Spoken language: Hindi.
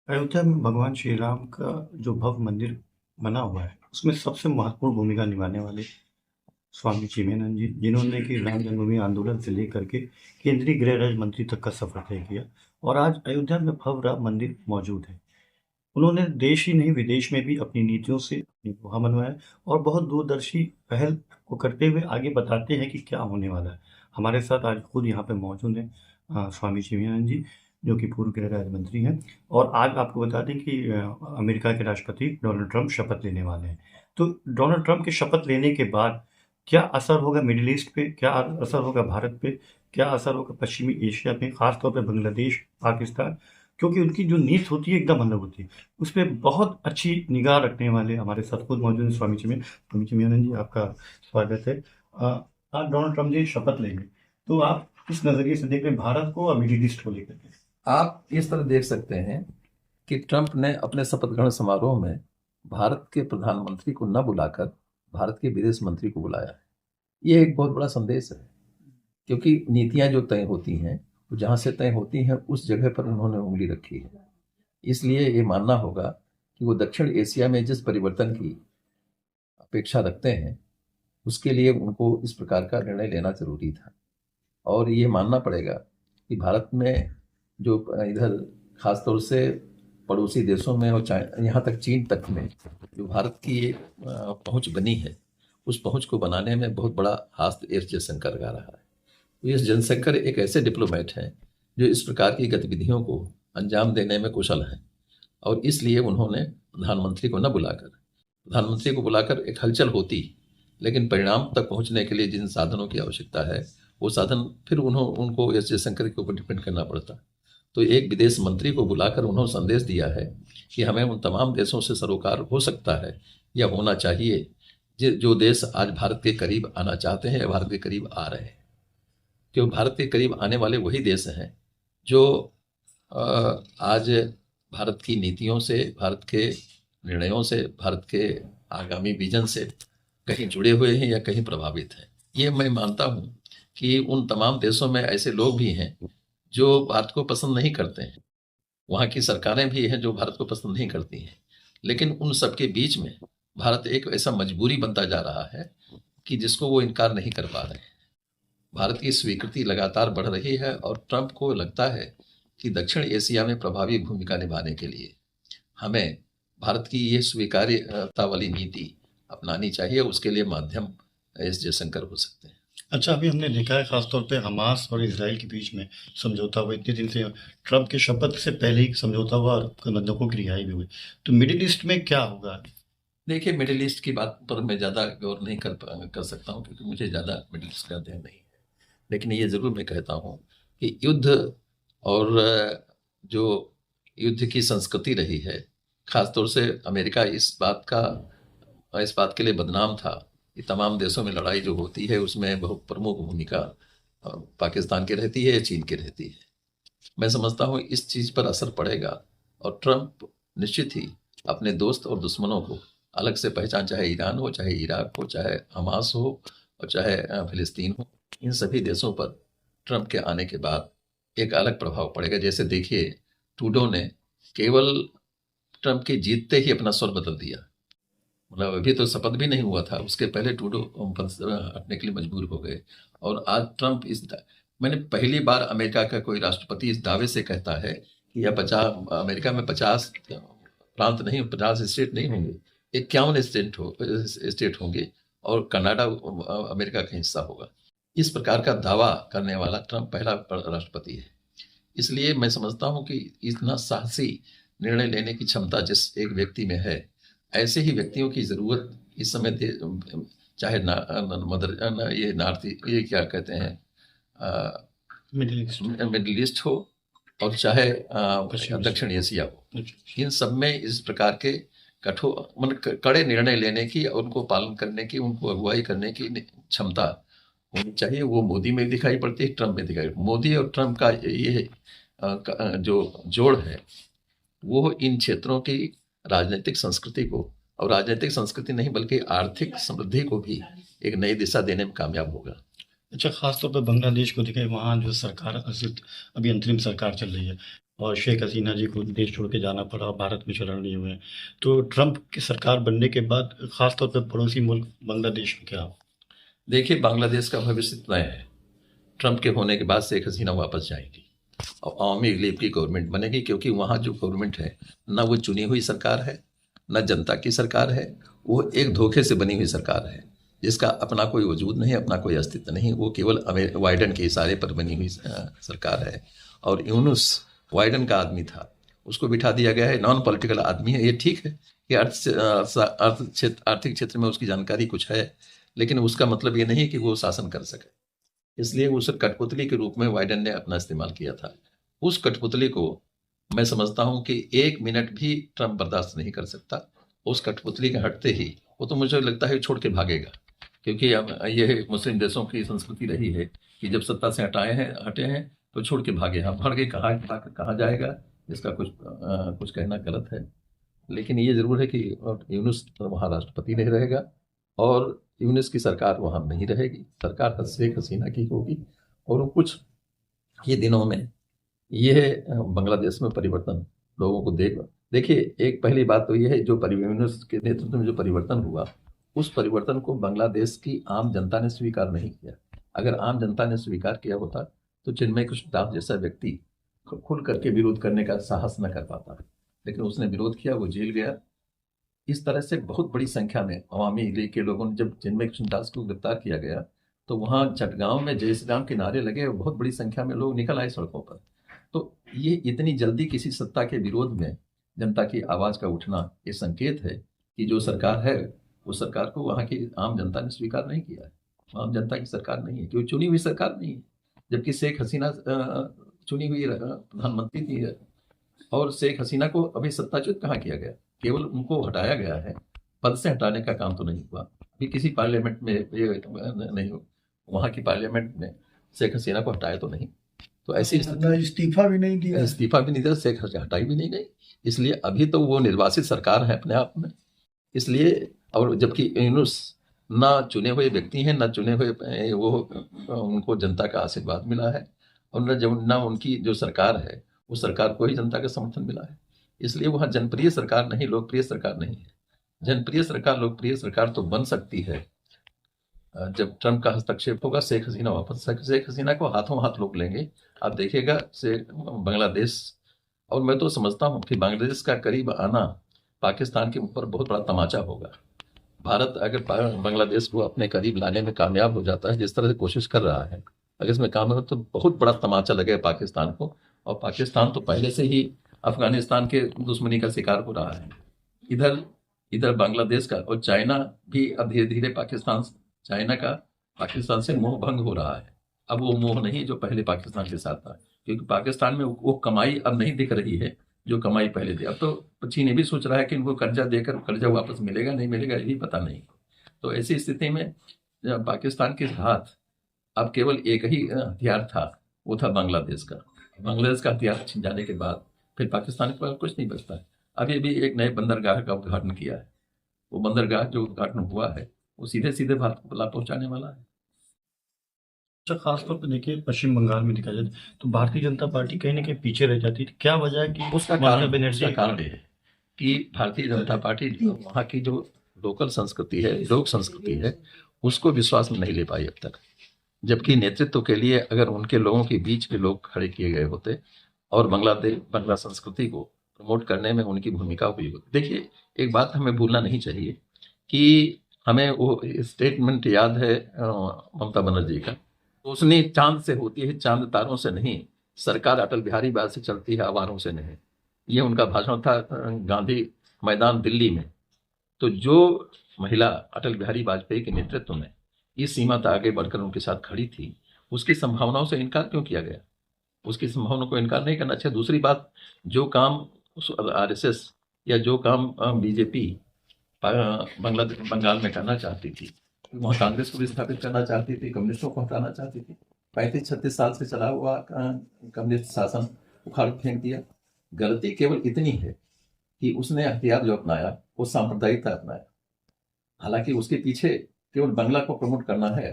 अयोध्या में भगवान श्री राम का जो भव्य मंदिर बना हुआ है, उसमें सबसे महत्वपूर्ण भूमिका निभाने वाले स्वामी चिन्मयानंद जी, जिन्होंने कि राम जन्मभूमि आंदोलन से लेकर के केंद्रीय गृह राज्य मंत्री तक का सफर तय किया और आज अयोध्या में भव्य राम मंदिर मौजूद है। उन्होंने देश ही नहीं विदेश में भी अपनी नीतियों से अपनी मुहा मनवाया और बहुत दूरदर्शी पहल को करते हुए आगे बताते हैं कि क्या होने वाला है। हमारे साथ आज खुद यहाँ पे मौजूद हैं स्वामी चिन्मयानंद जी, जो कि पूर्व गृह राज्य मंत्री हैं और आज आपको बता दें कि अमेरिका के राष्ट्रपति डोनाल्ड ट्रंप शपथ लेने वाले हैं। तो डोनाल्ड ट्रंप के शपथ लेने के बाद क्या असर होगा मिडिल ईस्ट पे, क्या असर होगा भारत पे, क्या असर होगा पश्चिमी एशिया पे, खासतौर पे बांग्लादेश, पाकिस्तान, क्योंकि उनकी जो नीति होती है एकदम अलग होती है। उस पे बहुत अच्छी निगाह रखने वाले हमारे साथ खुद मौजूद हैं स्वामी चिन्मयानंद जी, आपका स्वागत है। आज डोनाल्ड ट्रंप जी शपथ लेंगे, तो आप किस नज़रिए से देख रहे हैं भारत को और मिडिल ईस्ट को लेकर के? आप इस तरह देख सकते हैं कि ट्रंप ने अपने शपथ ग्रहण समारोह में भारत के प्रधानमंत्री को न बुलाकर भारत के विदेश मंत्री को बुलाया है। ये एक बहुत बड़ा संदेश है, क्योंकि नीतियां जो तय होती हैं वो जहाँ से तय होती हैं उस जगह पर उन्होंने उंगली रखी है। इसलिए ये मानना होगा कि वो दक्षिण एशिया में जिस परिवर्तन की अपेक्षा रखते हैं उसके लिए उनको इस प्रकार का निर्णय लेना जरूरी था। और ये मानना पड़ेगा कि भारत में जो इधर खासतौर से पड़ोसी देशों में और यहाँ तक चीन तक में जो भारत की पहुंच बनी है, उस पहुंच को बनाने में बहुत बड़ा हाथ एस जयशंकर का रहा है। एस जयशंकर एक ऐसे डिप्लोमेट हैं जो इस प्रकार की गतिविधियों को अंजाम देने में कुशल हैं और इसलिए उन्होंने प्रधानमंत्री को बुलाकर एक हलचल होती, लेकिन परिणाम तक पहुंचने के लिए जिन साधनों की आवश्यकता है वो साधन फिर उनको एस जयशंकर के ऊपर डिपेंड करना पड़ता। तो एक विदेश मंत्री को बुलाकर उन्होंने संदेश दिया है कि हमें उन तमाम देशों से सरोकार हो सकता है या होना चाहिए जो देश आज भारत के करीब आना चाहते हैं या भारत के करीब आ रहे हैं। क्योंकि भारत के करीब आने वाले वही देश हैं जो आज भारत की नीतियों से, भारत के निर्णयों से, भारत के आगामी विजन से कहीं जुड़े हुए हैं या कहीं प्रभावित हैं। ये मैं मानता हूँ कि उन तमाम देशों में ऐसे लोग भी हैं जो भारत को पसंद नहीं करते हैं, वहाँ की सरकारें भी हैं जो भारत को पसंद नहीं करती हैं, लेकिन उन सबके बीच में भारत एक ऐसा मजबूरी बनता जा रहा है कि जिसको वो इनकार नहीं कर पा रहे हैं। भारत की स्वीकृति लगातार बढ़ रही है और ट्रंप को लगता है कि दक्षिण एशिया में प्रभावी भूमिका निभाने के लिए हमें भारत की ये स्वीकार्यता वाली नीति अपनानी चाहिए। उसके लिए माध्यम एस जयशंकर हो सकते हैं। अच्छा, अभी हमने देखा है खासतौर पे हमास और इसराइल के बीच में समझौता हुआ इतने दिन से, ट्रंप के शपथ से पहले ही समझौता हुआ और बंधकों की रिहाई भी हुई। तो मिडिल ईस्ट में क्या होगा? देखिए, मिडिल ईस्ट की बात पर मैं ज़्यादा गौर नहीं कर सकता हूँ, क्योंकि मुझे ज़्यादा मिडिल ईस्ट का अध्ययन नहीं है। लेकिन ये ज़रूर मैं कहता हूँ कि युद्ध और जो युद्ध की संस्कृति रही है, ख़ासतौर से अमेरिका इस बात के लिए बदनाम था कि तमाम देशों में लड़ाई जो होती है उसमें बहुत प्रमुख भूमिका पाकिस्तान की रहती है या चीन की रहती है। मैं समझता हूँ इस चीज़ पर असर पड़ेगा और ट्रंप निश्चित ही अपने दोस्त और दुश्मनों को अलग से पहचान, चाहे ईरान हो, चाहे इराक हो, चाहे हमास हो और चाहे फिलिस्तीन हो, इन सभी देशों पर ट्रंप के आने के बाद एक अलग प्रभाव पड़ेगा। जैसे देखिए, ट्रूडो ने केवल ट्रंप के जीतते ही अपना स्वर बदल दिया। मतलब अभी तो शपथ भी नहीं हुआ था, उसके पहले ट्रूडो हटने के लिए मजबूर हो गए। और आज ट्रंप मैंने पहली बार अमेरिका का कोई राष्ट्रपति इस दावे से कहता है कि यह 50 अमेरिका में 50 प्रांत नहीं, 50 स्टेट नहीं होंगे, 51 स्टेट होंगे और कनाडा अमेरिका का हिस्सा होगा। इस प्रकार का दावा करने वाला ट्रंप पहला राष्ट्रपति है। इसलिए मैं समझता हूँ कि इतना साहसी निर्णय लेने की क्षमता जिस एक व्यक्ति में है, ऐसे ही व्यक्तियों की जरूरत इस समय चाहे ये क्या कहते हैं, मिडिल ईस्ट हो और चाहे दक्षिण एशिया हो, इन सब में इस प्रकार के कठोर मतलब कड़े निर्णय लेने की और उनको पालन करने की, उनको अगुवाई करने की क्षमता होनी चाहिए। वो मोदी में दिखाई पड़ती है, ट्रंप में दिखाई। मोदी और ट्रंप का ये जो जोड़ है वो इन क्षेत्रों की राजनीतिक संस्कृति को, और राजनीतिक संस्कृति नहीं बल्कि आर्थिक समृद्धि को भी एक नई दिशा देने में कामयाब होगा। अच्छा, खासतौर पर बांग्लादेश को देखें, वहाँ जो सरकार अभी अंतरिम सरकार चल रही है, और शेख हसीना जी को देश छोड़ के जाना पड़ा, भारत में शरण लिए हुए हैं। तो ट्रंप की सरकार बनने के बाद खासतौर पर पड़ोसी मुल्क बांग्लादेश में क्या? देखिए, बांग्लादेश का भविष्य तय है। ट्रंप के होने के बाद शेख हसीना वापस जाएगी और अवामी लीग की गवर्नमेंट बनेगी, क्योंकि वहाँ जो गवर्नमेंट है ना वो चुनी हुई सरकार है, ना जनता की सरकार है, वो एक धोखे से बनी हुई सरकार है जिसका अपना कोई वजूद नहीं, अपना कोई अस्तित्व नहीं। वो केवल वाइडन के इशारे पर बनी हुई सरकार है। और यूनुस वाइडन का आदमी था, उसको बिठा दिया गया है, नॉन पॉलिटिकल आदमी है। ये ठीक है कि आर्थिक क्षेत्र में उसकी जानकारी कुछ है, लेकिन उसका मतलब ये नहीं कि वो शासन कर सके। इसलिए उस कठपुतली के रूप में वाइडन ने अपना इस्तेमाल किया था। उस कठपुतली को मैं समझता हूं कि 1 मिनट भी ट्रंप बर्दाश्त नहीं कर सकता। उस कठपुतली के हटते ही वो तो मुझे लगता है छोड़ के भागेगा, क्योंकि अब ये मुस्लिम देशों की संस्कृति रही है कि जब सत्ता से हटे हैं तो छोड़ के भागे। हम भागे कहाँ जाएगा, इसका कुछ कहना गलत है। लेकिन ये जरूर है कि यूनुस वहाँ राष्ट्रपति नहीं रहेगा और यूनुस की सरकार वहाँ नहीं रहेगी। सरकार शेख हसीना की होगी। और कुछ ये दिनों में ये बांग्लादेश में परिवर्तन लोगों को देखिए, एक पहली बात तो ये है, जो यूनुस के नेतृत्व में जो परिवर्तन हुआ, उस परिवर्तन को बांग्लादेश की आम जनता ने स्वीकार नहीं किया। अगर आम जनता ने स्वीकार किया होता तो चिन्मय कृष्णदास जैसा व्यक्ति खुल करके विरोध करने का साहस न कर पाता, लेकिन उसने विरोध किया, वो जेल गया। इस तरह से बहुत बड़ी संख्या में अवामी लीग के लोगों ने, जब चिन्मय कृष्णदास को गिरफ्तार किया गया तो वहाँ चटगांव में जय श्री राम के नारे लगे और बहुत बड़ी संख्या में लोग निकल आए सड़कों पर। तो ये इतनी जल्दी किसी सत्ता के विरोध में जनता की आवाज का उठना ये संकेत है कि जो सरकार है उस सरकार को वहाँ की आम जनता ने स्वीकार नहीं किया है। आम जनता की सरकार नहीं है, क्योंकि चुनी हुई सरकार नहीं है। जबकि शेख हसीना चुनी हुई प्रधानमंत्री थी, और शेख हसीना को अभी सत्ताच्युत कहाँ किया गया, केवल उनको हटाया गया है। पद से हटाने का काम तो नहीं हुआ अभी किसी पार्लियामेंट में, ये नहीं हो, वहाँ की पार्लियामेंट में शेख हसीना को हटाया तो नहीं। तो ऐसी इस्तीफा भी नहीं दिया, शेख हटाई भी नहीं गई। इसलिए अभी तो वो निर्वासित सरकार है अपने आप में। इसलिए, और जबकि यूनुस ना चुने हुए व्यक्ति हैं, ना चुने हुए वो उनको जनता का आशीर्वाद मिला है, और ना उनकी जो सरकार है उस सरकार को ही जनता का समर्थन मिला है। इसलिए वहाँ जनप्रिय सरकार नहीं, लोकप्रिय सरकार नहीं है। जनप्रिय सरकार, लोकप्रिय सरकार तो बन सकती है जब ट्रंप का हस्तक्षेप होगा, शेख हसीना वापस, शेख हसीना को हाथों हाथ लोग लेंगे। आप देखिएगा से बांग्लादेश, और मैं तो समझता हूँ कि बांग्लादेश का करीब आना पाकिस्तान के ऊपर बहुत बड़ा तमाचा होगा। भारत अगर बांग्लादेश को अपने करीब लाने में कामयाब हो जाता है, जिस तरह से कोशिश कर रहा है, अगर इसमें कामयाब हो तो बहुत बड़ा तमाचा लगेगा पाकिस्तान को। और पाकिस्तान तो पहले से ही अफगानिस्तान के दुश्मनी का शिकार हो रहा है। इधर बांग्लादेश का और चाइना भी अब धीरे धीरे चाइना का पाकिस्तान से मोह भंग हो रहा है। अब वो मोह नहीं जो पहले पाकिस्तान के साथ था, क्योंकि पाकिस्तान में वो कमाई अब नहीं दिख रही है जो कमाई पहले थी। अब तो चीन भी सोच रहा है कि इनको कर्जा देकर कर्जा वापस मिलेगा नहीं मिलेगा ये भी पता नहीं। तो ऐसी स्थिति में पाकिस्तान के हाथ अब केवल एक ही हथियार था, वो था बांग्लादेश का। बांग्लादेश का हथियार छिन जाने के बाद फिर पाकिस्तान के पास कुछ नहीं बचता है। अभी भी एक नए बंदरगाह का उद्घाटन किया है। वो बंदरगाह जो उद्घाटन हुआ है वो सीधे भारत को लाभ पहुंचाने वाला है। अच्छा, खासतौर पर देखिए पश्चिम बंगाल में देखा जाए तो भारतीय जनता पार्टी कहीं ना कहीं पीछे रह जाती थी। क्या वजह है कि उसका कारण ये है कि भारतीय जनता पार्टी वहाँ की जो लोकल संस्कृति है, लोक संस्कृति है, उसको विश्वास में नहीं ले पाई अब तक। जबकि नेतृत्व के लिए अगर उनके लोगों के बीच के लोग खड़े किए गए होते और बांग्ला संस्कृति को प्रमोट करने में उनकी भूमिका हुई होती। देखिए, एक बात हमें भूलना नहीं चाहिए कि हमें वो स्टेटमेंट याद है ममता बनर्जी का, उसने चांद से होती है, चांद तारों से नहीं, सरकार अटल बिहारी वाजपेयी से चलती है, आवारों से नहीं। ये उनका भाषण था गांधी मैदान दिल्ली में। तो जो महिला अटल बिहारी वाजपेयी के नेतृत्व में इस सीमा तक आगे बढ़कर उनके साथ खड़ी थी, उसकी संभावनाओं से इनकार क्यों किया गया? उसकी संभावनाओं को इनकार नहीं करना चाहिए। दूसरी बात, जो काम आरएसएस या जो काम बीजेपी बंगाल में करना चाहती थी, वहाँ कांग्रेस को भी स्थापित करना चाहती थी, कम्युनिस्टों को हटाना चाहती थी। 35-36 साल से चला हुआ कम्युनिस्ट शासन उखाड़ फेंक दिया। गलती केवल इतनी है कि उसने हथियार जो अपनाया वो सांप्रदायिकता अपनाया। हालांकि उसके पीछे केवल बंगला को प्रमोट करना है,